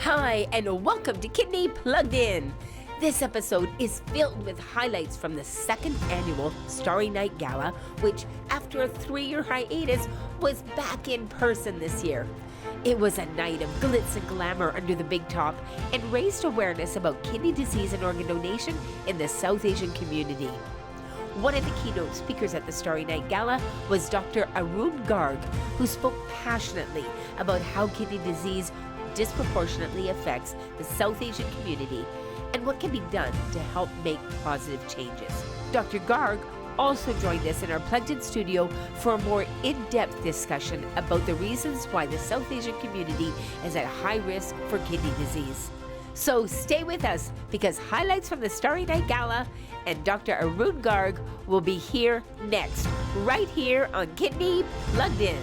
Hi, and welcome to Kidney Plugged In. This episode is filled with highlights from the second annual Starry Night Gala, which, after a 3-year hiatus, was back in person this year. It was a night of glitz and glamour under the big top and raised awareness about kidney disease and organ donation in the South Asian community. One of the keynote speakers at the Starry Night Gala was Dr. Arun Garg, who spoke passionately about how kidney disease disproportionately affects the South Asian community and what can be done to help make positive changes. Dr. Garg also joined us in our plugged-in studio for a more in-depth discussion about the reasons why the South Asian community is at high risk for kidney disease. So stay with us because highlights from the Starry Night Gala and Dr. Arun Garg will be here next, right here on Kidney Plugged In.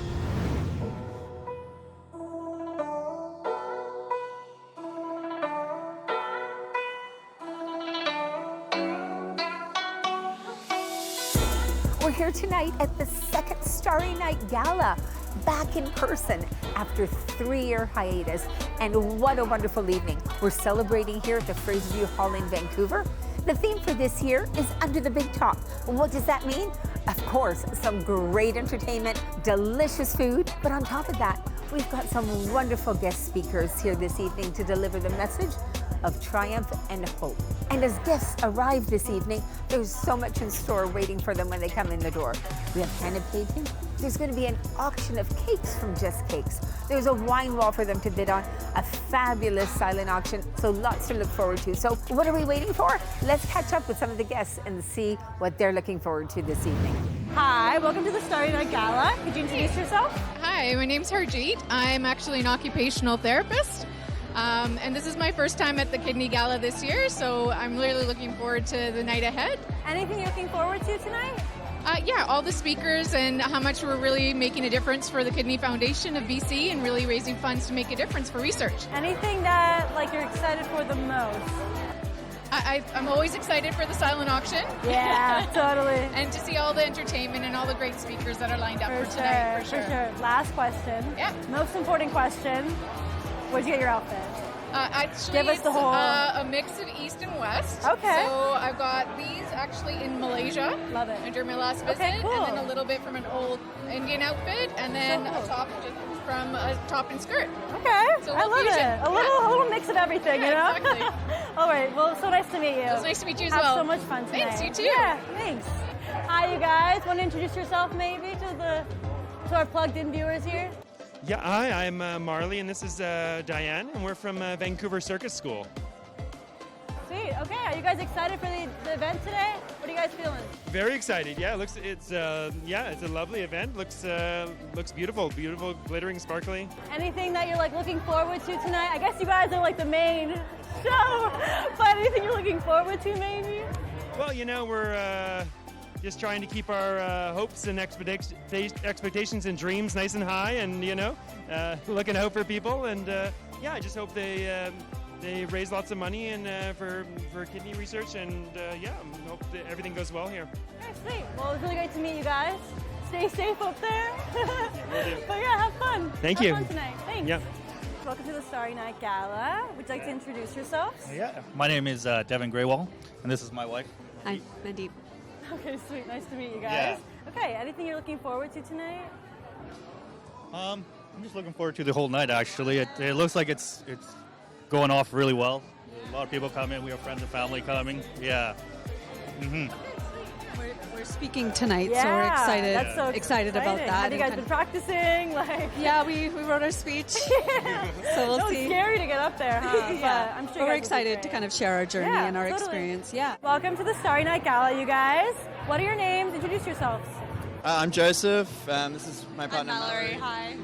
We're here tonight at the second Starry Night Gala, back in person after 3-year hiatus. And what a wonderful evening. We're celebrating here at the Fraserview Hall in Vancouver. The theme for this year is Under the Big Top. What does that mean? Of course, some great entertainment, delicious food, but on top of that, we've got some wonderful guest speakers here this evening to deliver the message of triumph and hope. And as guests arrive this evening, there's so much in store waiting for them when they come in the door. We have hand painting. There's going to be an auction of cakes from Just Cakes. There's a wine wall for them to bid on, a fabulous silent auction, so lots to look forward to. So what are we waiting for? Let's catch up with some of the guests and see what they're looking forward to this evening. Hi, welcome to the Starry Night Gala. Could you introduce yourself? Hi, my name's Harjeet. I'm actually an occupational therapist. And this is my first time at the Kidney Gala this year, so I'm really looking forward to the night ahead. Anything you're looking forward to tonight? Yeah, all the speakers and how much we're really making a difference for the Kidney Foundation of BC and really raising funds to make a difference for research. Anything that you're excited for the most? I'm always excited for the silent auction. Yeah, totally. And to see all the entertainment and all the great speakers that are lined up for tonight. For sure. Last question. Yeah. Most important question. Where'd you get your outfit? Actually, Give us the whole... a mix of East and West. Okay. So I've got these actually in Malaysia. Love it. During my last visit. Okay, cool. And then a little bit from an old Indian outfit. And then So cool. a top just from a top and skirt. Okay. So I love fusion. it. A little mix of everything, you know? Exactly. All right. Well, so nice to meet you. It was nice to meet you as Have well. so much fun tonight. Thanks, you too. Yeah, thanks. Hi, you guys. Want to introduce yourself maybe to our plugged-in viewers here? Yeah, hi, I'm Marley, and this is Diane, and we're from Vancouver Circus School. Sweet. Okay. Are you guys excited for the event today? What are you guys feeling? Very excited. Yeah, it's a lovely event. Looks beautiful, glittering, sparkly. Anything that you're looking forward to tonight? I guess you guys are the main show, but anything you're looking forward to maybe? Well, we're just trying to keep our hopes and expectations and dreams nice and high, and looking out for people, and I just hope they raise lots of money and for kidney research, and hope that everything goes well here. Okay, sweet. Well, it was really great to meet you guys. Stay safe up there. Will do. But yeah, have fun. Thank have you. Fun tonight. Thanks. Yeah. Welcome to the Starry Night Gala. Would you like to introduce yourselves? Yeah. My name is Devin Graywall, and this is my wife. Hi, Mandeep. Okay, sweet. Nice to meet you guys. Yeah. Okay, anything you're looking forward to tonight? I'm just looking forward to the whole night, actually. It looks like it's going off really well. A lot of people coming. We have friends and family coming. Yeah. Mm-hmm. We're speaking tonight, so we're Yeah, excited. that's so excited about that. Have you guys and been practicing? Yeah, we wrote our speech, so we'll No, see. it's scary to get up there, huh? Yeah, But I'm sure you but guys we're will do excited to great. kind of share our journey Yeah, and our totally. experience. Yeah. Welcome to the Starry Night Gala, you guys. What are your names? Introduce yourselves. I'm Joseph. This is my partner, Mallory. Hi.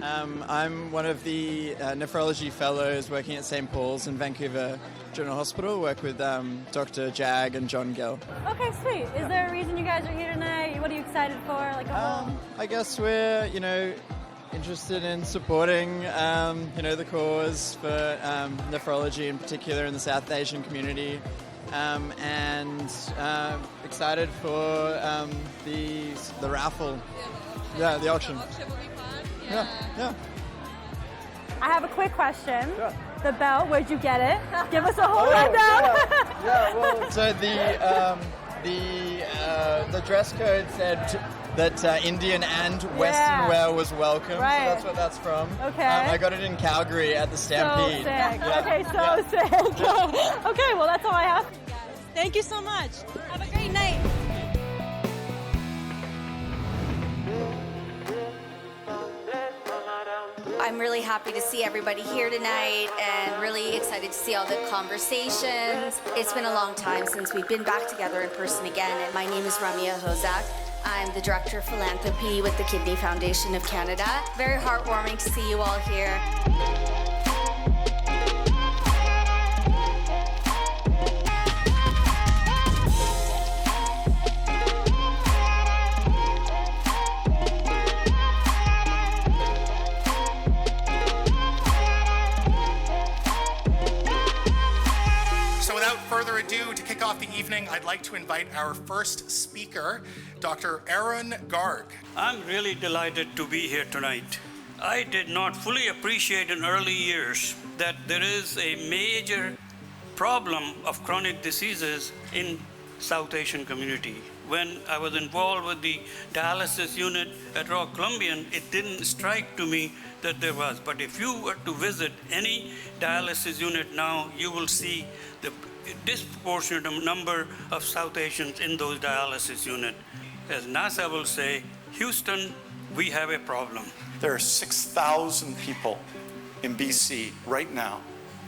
I'm one of the nephrology fellows working at St. Paul's in Vancouver General Hospital. Work with Dr. Jag and John Gill. Okay, sweet. Is there a reason you guys are here tonight? What are you excited for? I guess we're, interested in supporting, the cause for nephrology in particular in the South Asian community. And excited for the raffle. Yeah, the auction. Auction will be fun. Yeah. I have a quick question. Sure. the bout. Where'd you get it? Give us a whole rundown. Well, so the dress code said that Indian and Western wear was welcome. Right. So that's what that's from. Okay. I got it in Calgary at the Stampede. So sick. Okay, sick. Okay, well, that's all I have. Thank you so much. Have a great night. I'm really happy to see everybody here tonight and really excited to see all the conversations. It's been a long time since we've been back together in person again, and my name is Ramya Hozak. I'm the Director of Philanthropy with the Kidney Foundation of Canada. Very heartwarming to see you all here. Further ado, to kick off the evening, I'd like to invite our first speaker, Dr. Arun Garg. I'm really delighted to be here tonight. I did not fully appreciate in early years that there is a major problem of chronic diseases in South Asian community. When I was involved with the dialysis unit at Royal Columbian, it didn't strike to me that there was. But if you were to visit any dialysis unit now, you will see the disproportionate number of South Asians in those dialysis units. As NASA will say, Houston, we have a problem. There are 6,000 people in BC right now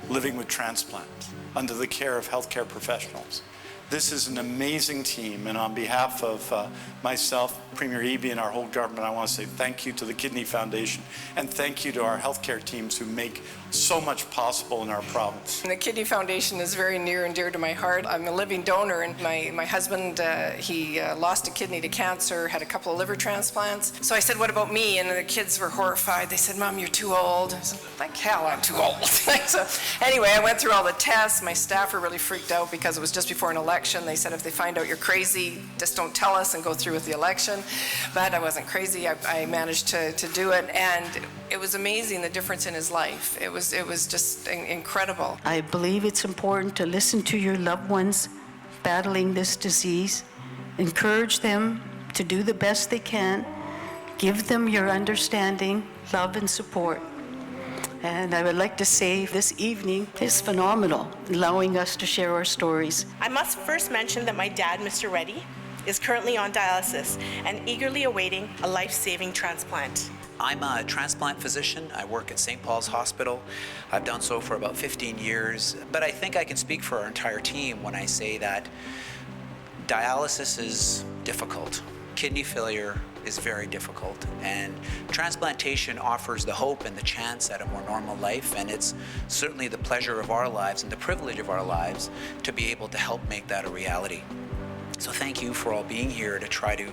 living with transplant under the care of healthcare professionals. This is an amazing team, and on behalf of myself, Premier Eby, and our whole government, I want to say thank you to the Kidney Foundation, and thank you to our healthcare teams who make so much possible in our province. The Kidney Foundation is very near and dear to my heart. I'm a living donor, and my husband, he lost a kidney to cancer, had a couple of liver transplants. So I said, what about me? And the kids were horrified. They said, Mom, you're too old. I said, like hell, I'm too old. So anyway, I went through all the tests. My staff were really freaked out because it was just before an election. They said, if they find out you're crazy, just don't tell us and go through with the election. But I wasn't crazy. I managed to do it, and it was amazing, the difference in his life. It was just incredible. I believe it's important to listen to your loved ones battling this disease, encourage them to do the best they can, give them your understanding, love, and support. And I would like to say this evening is phenomenal, allowing us to share our stories. I must first mention that my dad, Mr. Reddy, is currently on dialysis and eagerly awaiting a life-saving transplant. I'm a transplant physician. I work at St. Paul's Hospital. I've done so for about 15 years, but I think I can speak for our entire team when I say that dialysis is difficult. Kidney failure is very difficult, and transplantation offers the hope and the chance at a more normal life, and it's certainly the pleasure of our lives and the privilege of our lives to be able to help make that a reality. So thank you for all being here to try to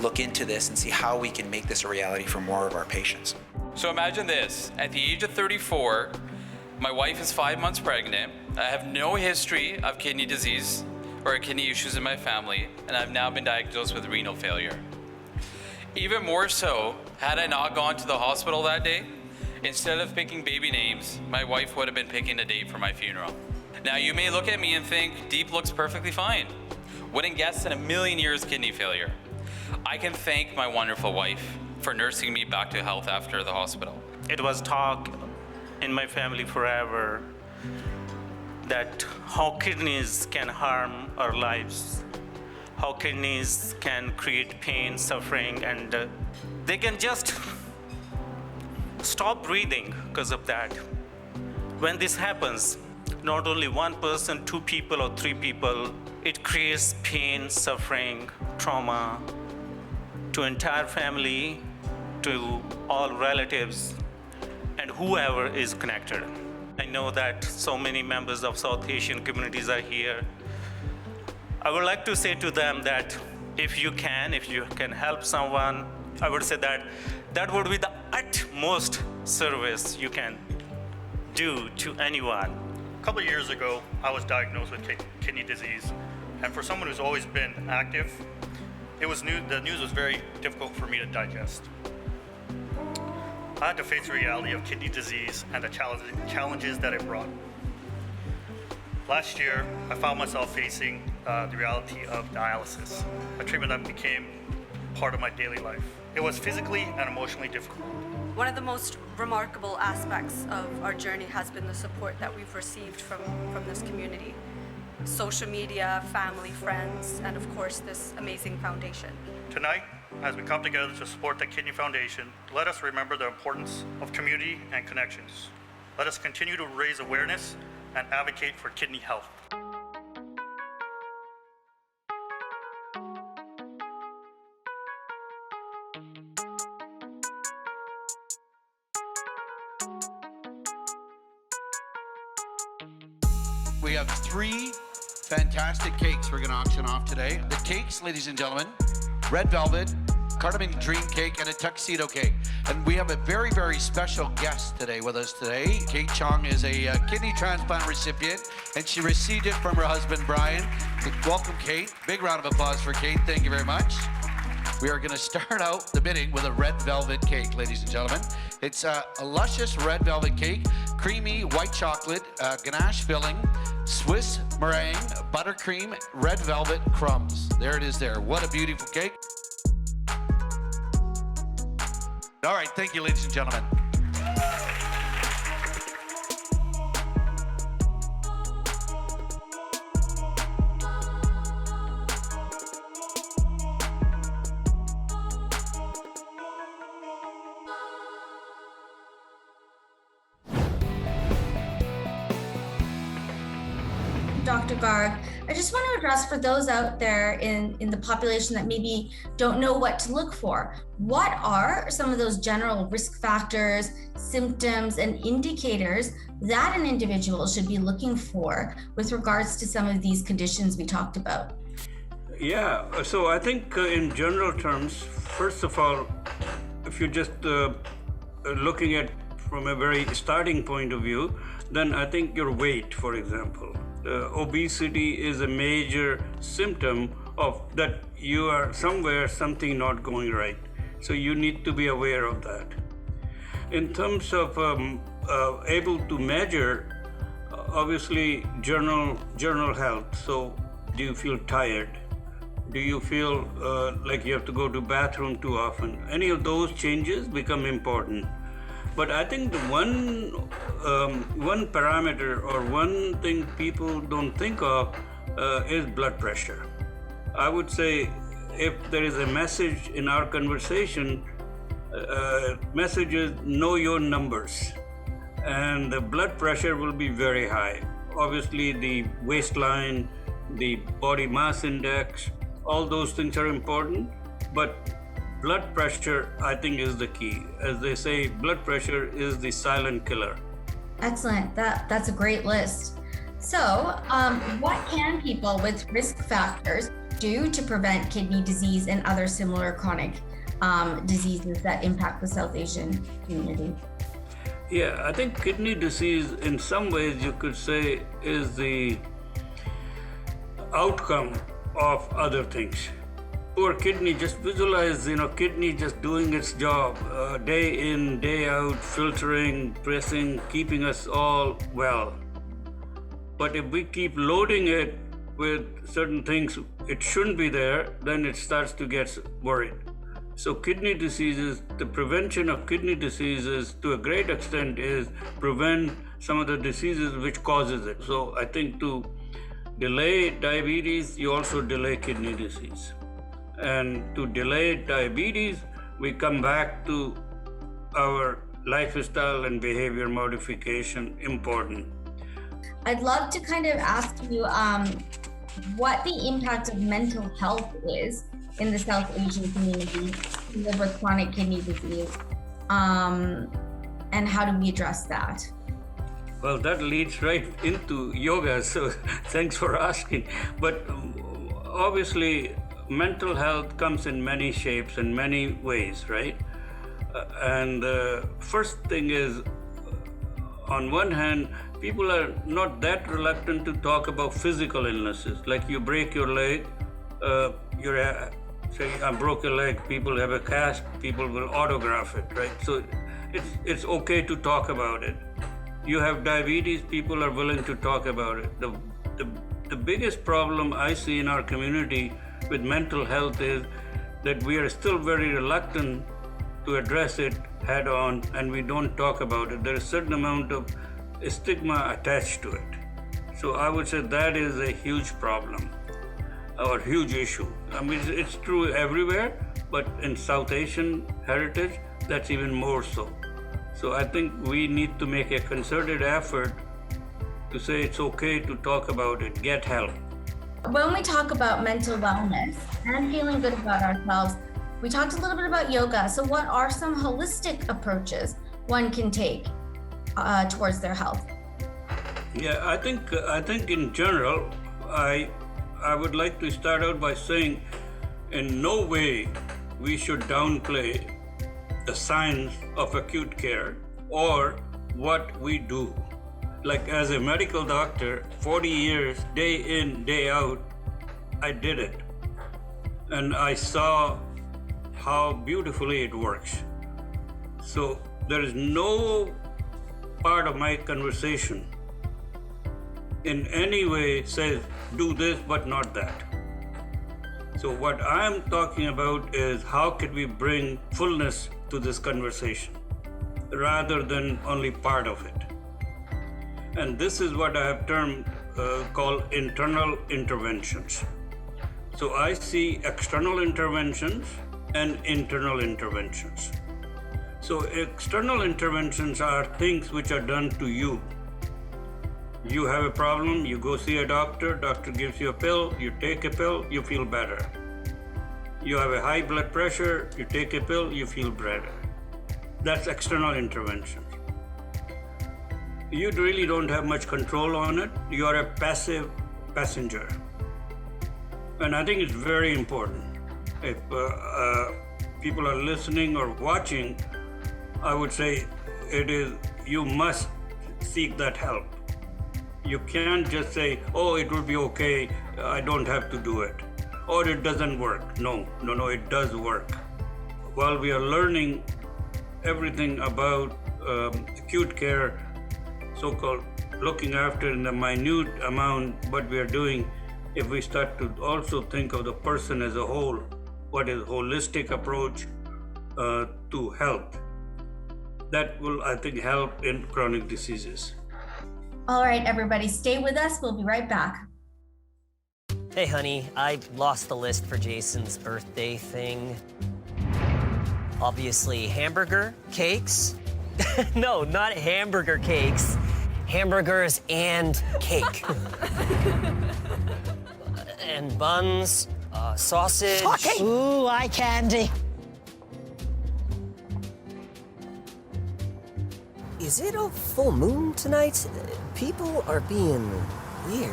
look into this and see how we can make this a reality for more of our patients. So imagine this, at the age of 34, my wife is 5 months pregnant, I have no history of kidney disease or kidney issues in my family, and I've now been diagnosed with renal failure. Even more so, had I not gone to the hospital that day, instead of picking baby names, my wife would have been picking a date for my funeral. Now you may look at me and think, Deep looks perfectly fine. Wouldn't guess in a million years kidney failure. I can thank my wonderful wife for nursing me back to health after the hospital. It was talk in my family forever that how kidneys can harm our lives, how kidneys can create pain, suffering, and they can just stop breathing because of that. When this happens, not only one person, 2 people, or 3 people, it creates pain, suffering, trauma to entire family, to all relatives, and whoever is connected. I know that so many members of South Asian communities are here. I would like to say to them that if you can help someone, I would say that would be the utmost service you can do to anyone. A couple of years ago, I was diagnosed with kidney disease, and for someone who's always been active, the news was very difficult for me to digest. I had to face the reality of kidney disease and the challenges that it brought. Last year, I found myself facing the reality of dialysis, a treatment that became part of my daily life. It was physically and emotionally difficult. One of the most remarkable aspects of our journey has been the support that we've received from this community. Social media, family, friends, and of course this amazing foundation. Tonight, as we come together to support the Kidney Foundation, let us remember the importance of community and connections. Let us continue to raise awareness and advocate for kidney health. We have 3 fantastic cakes we're going to auction off today. The cakes, ladies and gentlemen, red velvet, cardamom dream cake, and a tuxedo cake. And we have a very, very special guest today with us today. Kate Chong is a kidney transplant recipient, and she received it from her husband, Brian. Welcome, Kate. Big round of applause for Kate. Thank you very much. We are going to start out the bidding with a red velvet cake, ladies and gentlemen. It's a luscious red velvet cake, creamy white chocolate, ganache filling, Swiss meringue, buttercream, red velvet crumbs. There it is there. What a beautiful cake. All right, thank you, ladies and gentlemen. Dr. Garg, I just want to address for those out there in the population that maybe don't know what to look for. What are some of those general risk factors, symptoms, and indicators that an individual should be looking for with regards to some of these conditions we talked about? Yeah, so I think in general terms, first of all, if you're just looking at from a very starting point of view, then I think your weight, for example. Obesity is a major symptom of that you are something not going right. So you need to be aware of that. In terms of able to measure, obviously general health. So do you feel tired? Do you feel like you have to go to bathroom too often? Any of those changes become important. But I think the one parameter or one thing people don't think of is blood pressure. I would say if there is a message in our conversation, message is know your numbers. And the blood pressure will be very high. Obviously the waistline, the body mass index, all those things are important, but blood pressure, I think, is the key. As they say, blood pressure is the silent killer. Excellent. That's a great list. So, what can people with risk factors do to prevent kidney disease and other similar chronic diseases that impact the South Asian community? Yeah, I think kidney disease, in some ways, you could say, is the outcome of other things. Poor kidney, just visualize, kidney just doing its job, day in, day out, filtering, pressing, keeping us all well. But if we keep loading it with certain things it shouldn't be there, then it starts to get worried. So kidney diseases, the prevention of kidney diseases to a great extent is prevent some of the diseases which causes it. So I think to delay diabetes, you also delay kidney disease. And to delay diabetes, we come back to our lifestyle and behavior modification important. I'd love to kind of ask you what the impact of mental health is in the South Asian community who live with chronic kidney disease, and how do we address that? Well, that leads right into yoga, so thanks for asking. But obviously, mental health comes in many shapes and many ways, right? And the first thing is, on one hand, people are not that reluctant to talk about physical illnesses. Like you break your leg, say I broke a leg, people have a cast, people will autograph it, right? So it's okay to talk about it. You have diabetes, people are willing to talk about it. The biggest problem I see in our community with mental health is that we are still very reluctant to address it head on, and we don't talk about it. There is a certain amount of stigma attached to it. So I would say that is a huge problem or huge issue. I mean, it's true everywhere, but in South Asian heritage, that's even more so. So I think we need to make a concerted effort to say it's okay to talk about it, get help. When we talk about mental wellness and feeling good about ourselves, we talked a little bit about yoga. So what are some holistic approaches one can take towards their health? Yeah, I think in general, I would like to start out by saying in no way we should downplay the science of acute care or what we do. Like as a medical doctor, 40 years, day in, day out, I did it. And I saw how beautifully it works. So there is no part of my conversation in any way says, do this, but not that. So what I'm talking about is how can we bring fullness to this conversation rather than only part of it. And this is what I have termed called internal interventions. So I see external interventions and internal interventions. So external interventions are things which are done to you. You have a problem, you go see a doctor, doctor gives you a pill, you take a pill, you feel better. You have a high blood pressure, you take a pill, you feel better. That's external intervention. You really don't have much control on it. You are a passive passenger. And I think it's very important. If people are listening or watching, I would say you must seek that help. You can't just say, oh, it will be okay, I don't have to do it. Or it doesn't work. No, it does work. While we are learning everything about acute care, so-called looking after in the minute amount what we are doing, if we start to also think of the person as a whole, what is holistic approach to health, that will, I think, help in chronic diseases. All right, everybody, stay with us. We'll be right back. Hey, honey, I lost the list for Jason's birthday thing. Obviously, hamburger, cakes. No, not hamburger cakes. Hamburgers and cake. And buns, sausage. Talking. Ooh, eye candy. Is it a full moon tonight? People are being weird.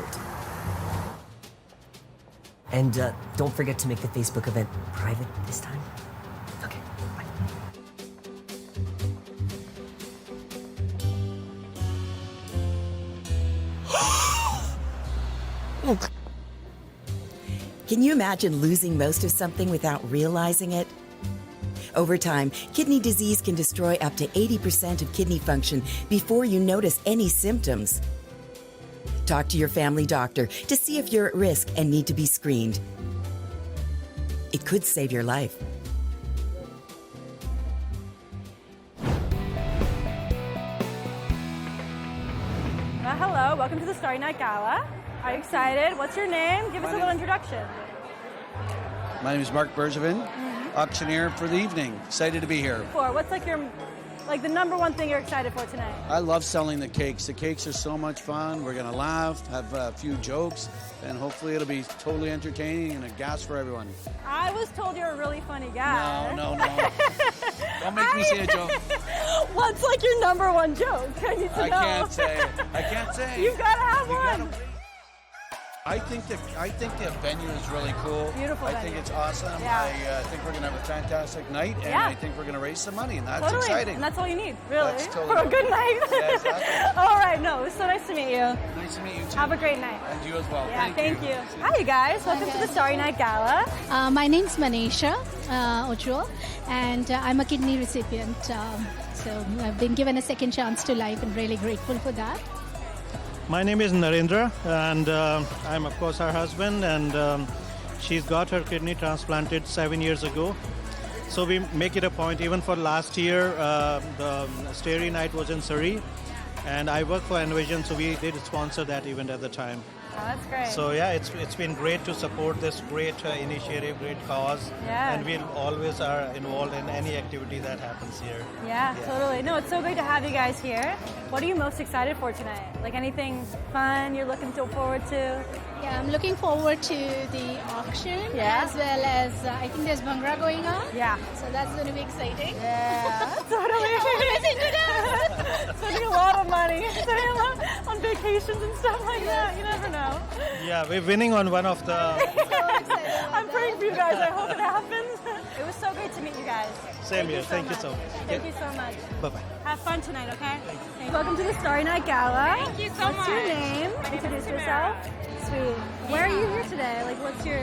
And don't forget to make the Facebook event private this time. Okay, bye. Can you imagine losing most of something without realizing it? Over time, kidney disease can destroy up to 80% of kidney function before you notice any symptoms. Talk to your family doctor to see if you're at risk and need to be screened. It could save your life. Hello, welcome to the Starry Night Gala. Are you excited? What's your name? Give us a little introduction. My name is Mark Bergevin, auctioneer for the evening. Excited to be here. What's the number one thing you're excited for tonight? I love selling the cakes. The cakes are so much fun. We're going to laugh, have a few jokes, and hopefully it'll be totally entertaining and a gas for everyone. I was told you're a really funny guy. No. Don't make me say a joke. What's your number one joke? I need to know. I can't say. You've got to have one. I think the venue is really cool. Beautiful venue. I think it's awesome. Yeah. I think we're going to have a fantastic night, and I think we're going to raise some money, and that's totally exciting. And that's all you need, really, totally for a good night. Yeah, exactly. All right, it was so nice to meet you. Nice to meet you, too. Have a great night. And you as well. Yeah, thank you. Hi, you guys. Welcome to the Starry Night Gala. My name's Manisha Ojul, and I'm a kidney recipient. So I've been given a second chance to life and really grateful for that. My name is Narendra, and I'm of course her husband, and she's got her kidney transplanted 7 years ago. So we make it a point, even for last year, the Starry Night was in Surrey, and I work for Envision, so we did sponsor that event at the time. Oh, that's great. So yeah, it's been great to support this great initiative, great cause, Yeah. and we always are involved in any activity that happens here. Yeah, totally. No, it's so great to have you guys here. What are you most excited for tonight? Like anything fun you're looking forward to? Yeah, I'm looking forward to the auction as well as I think there's Bhangra going on. Yeah. So that's going to be exciting. Yeah, totally. Spending a lot of money, spending a lot on vacations and stuff like that. You never know. Yeah, we're winning on one of the... I'm praying for you guys. I hope it happens. It was so great to meet you guys. Same here. Thank you so much. Thank you so much. Bye-bye. Have fun tonight, okay? Welcome to the Starry Night Gala. Thank you so What's much. your name? Introduce yourself. Sweet. Why are you here today? Like, what's your,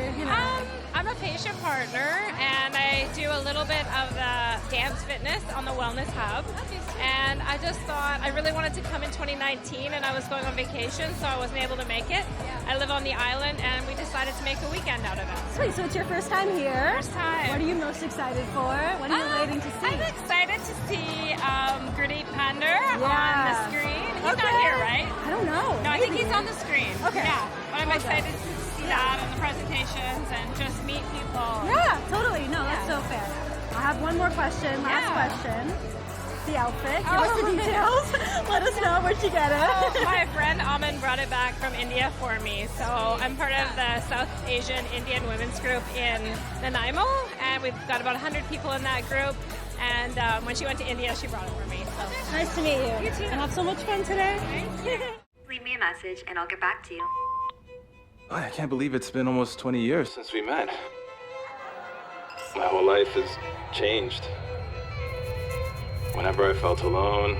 I'm a patient partner, and I do a little bit of the dance fitness on the Wellness Hub. And I just thought I really wanted to come in 2019, and I was going on vacation, so I wasn't able to make it. I live on the island, and we decided to make a weekend out of it. Sweet. So it's your first time here. First time. What are you most excited for? What are you waiting to see? I'm excited to see Gurdeep Pander on the screen. He's not here, right? I don't know. No, I think he's on the screen. Okay. Yeah. But I'm excited to see that and the presentations and just meet people. Yeah, totally. No, that's so fair. I have one more question. Last question. The outfit. Give us the details. Let us know where'd you get it. My friend Aman brought it back from India for me. So I'm part of the South Asian Indian women's group in Nanaimo, and we've got about 100 people in that group. And when she went to India, she brought it for me. So Nice to meet you. You too. And have so much fun today. Leave me a message and I'll get back to you. I can't believe it's been almost 20 years since we met. My whole life has changed. Whenever I felt alone,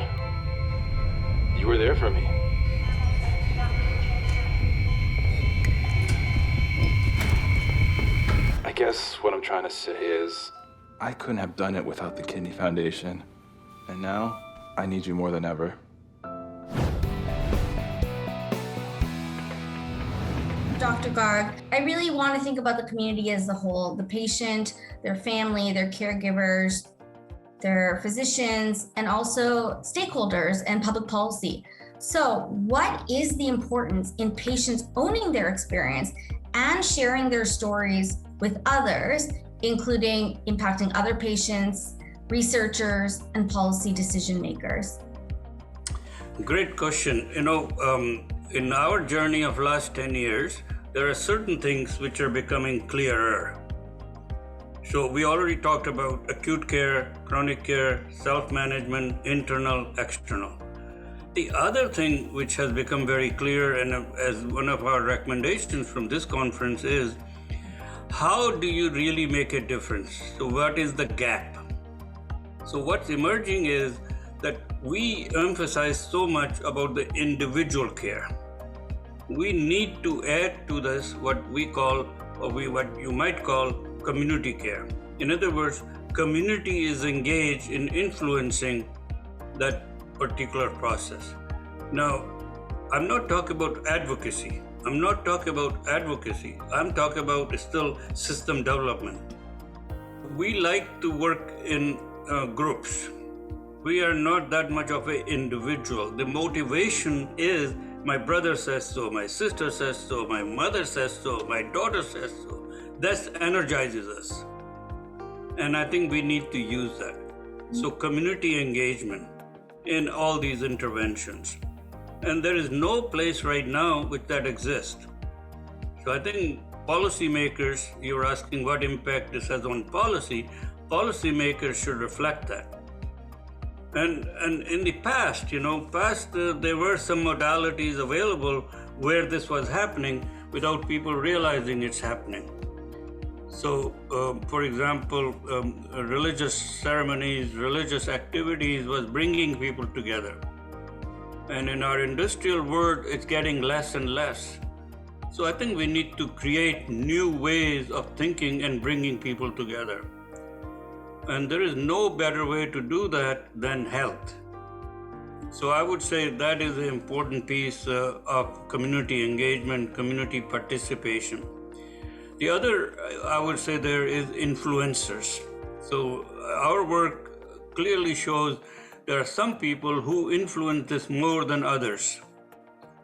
you were there for me. I guess what I'm trying to say is, I couldn't have done it without the Kidney Foundation. And now, I need you more than ever. Dr. Garg, I really want to think about the community as a whole, the patient, their family, their caregivers, their physicians, and also stakeholders and public policy. So what is the importance in patients owning their experience and sharing their stories with others, including impacting other patients, researchers, and policy decision makers? Great question. In our journey of last 10 years, there are certain things which are becoming clearer. So we already talked about acute care, chronic care, self-management, internal, external. The other thing which has become very clear, and as one of our recommendations from this conference is, how do you really make a difference? So what is the gap? So what's emerging is that we emphasize so much about the individual care. We need to add to this what we call, or what you might call, community care. In other words, community is engaged in influencing that particular process. Now, I'm not talking about advocacy. I'm talking about still system development. We like to work in groups. We are not that much of an individual. The motivation is my brother says so, my sister says so, my mother says so, my daughter says so. That energizes us. And I think we need to use that. So community engagement in all these interventions. And there is no place right now which that exists. So I think policymakers, you're asking what impact this has on policy, policymakers should reflect that. And in the past, there were some modalities available where this was happening without people realizing it's happening. So, for example, religious ceremonies, religious activities was bringing people together. And in our industrial world, it's getting less and less. So I think we need to create new ways of thinking and bringing people together. And there is no better way to do that than health. So I would say that is an important piece of community engagement, community participation. The other, I would say, there is influencers. So our work clearly shows there are some people who influence this more than others,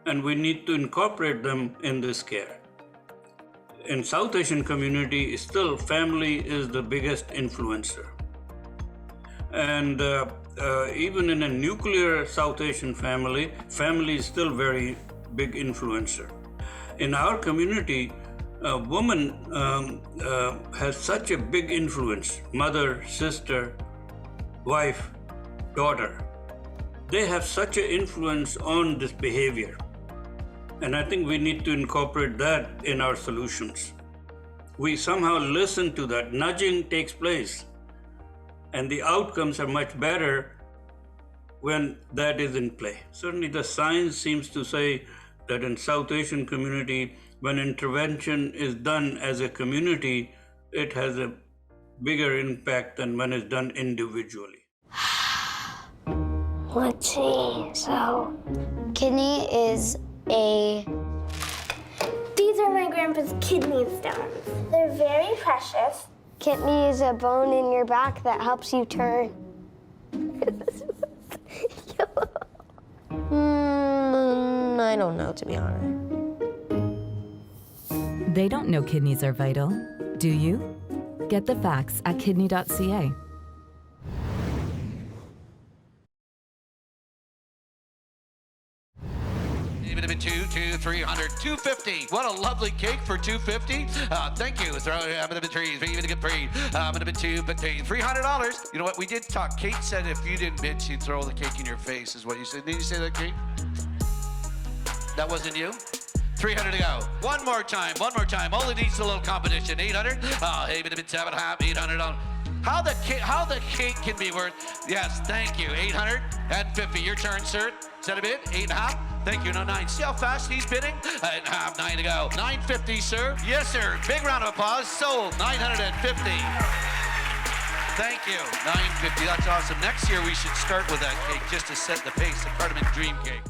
and we need to incorporate them in this care. In South Asian community, still family is the biggest influencer. And even in a nuclear South Asian family, family is still very big influencer. In our community, a woman has such a big influence, mother, sister, wife, daughter. They have such an influence on this behavior. And I think we need to incorporate that in our solutions. We somehow listen to that. Nudging takes place. And the outcomes are much better when that is in play. Certainly the science seems to say that in South Asian community, when intervention is done as a community, it has a bigger impact than when it's done individually. Let's see, so kidney is these are my grandpa's kidney stones. They're very precious. Kidney is a bone in your back that helps you turn. I don't know, to be honest. They don't know kidneys are vital, do you? Get the facts at kidney.ca. Even if it's 300, 250. What a lovely cake for 250. Thank you. Throw I'm gonna be trees. Even a good breed. I'm gonna be $300. You know what? We did talk. Kate said if you didn't bid, she'd throw the cake in your face. Is what you said. Did you say that, Kate? That wasn't you. 300 to go. One more time. Only needs a little competition. 800. Hey, bit 7.5. 800 on. How the cake can be worth? Yes, thank you. 850. Your turn, sir. Is that a bid? 8.5. Thank you. No, 9. See how fast he's bidding? 8.5. 9 to go. 950, sir. Yes, sir. Big round of applause. Sold. 950. Thank you. 950. That's awesome. Next year we should start with that cake just to set the pace. The Cardamom Dream Cake.